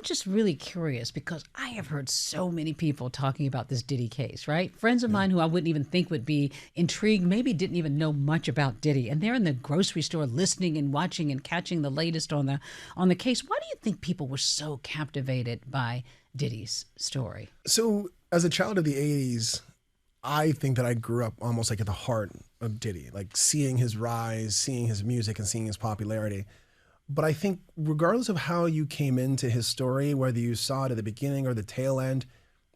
just really curious because I have heard so many people talking about this Diddy case, right? Friends of mine who I wouldn't even think would be intrigued, maybe didn't even know much about Diddy, and they're in the grocery store listening and watching and catching the latest on the case. Why do you think people were so captivated by Diddy's story? So, as a child of the 80s, I think that I grew up almost like at the heart of Diddy, like seeing his rise, seeing his music, and seeing his popularity. But I think regardless of how you came into his story, whether you saw it at the beginning or the tail end,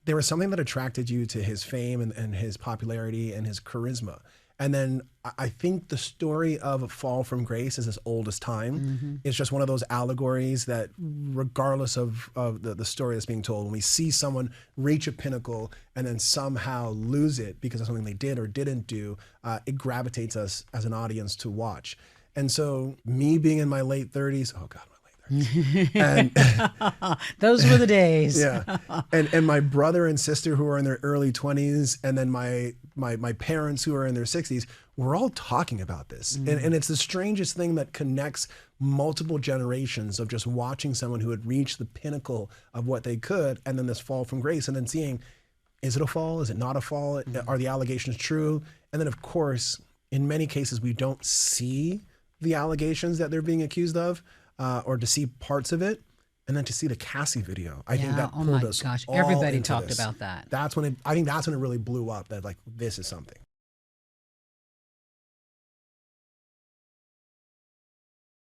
there was something that attracted you to his fame and his popularity and his charisma. And then I think the story of a fall from grace is as old as time. Mm-hmm. It's just one of those allegories that regardless of the story that's being told, when we see someone reach a pinnacle and then somehow lose it because of something they did or didn't do, it gravitates us as an audience to watch. And so me being in my late 30s, oh God, my late 30s. And those were the days. Yeah. And my brother and sister who are in their early 20s, and then my parents who are in their 60s, we're all talking about this. Mm. And it's the strangest thing that connects multiple generations of just watching someone who had reached the pinnacle of what they could, and then this fall from grace, and then seeing, is it a fall? Is it not a fall? Are the allegations true? And then of course, in many cases, we don't see the allegations that they're being accused of, or to see parts of it, and then to see the Cassie video. I think that pulled us all everybody into talked this. about that. I think that's when it really blew up, that like, this is something.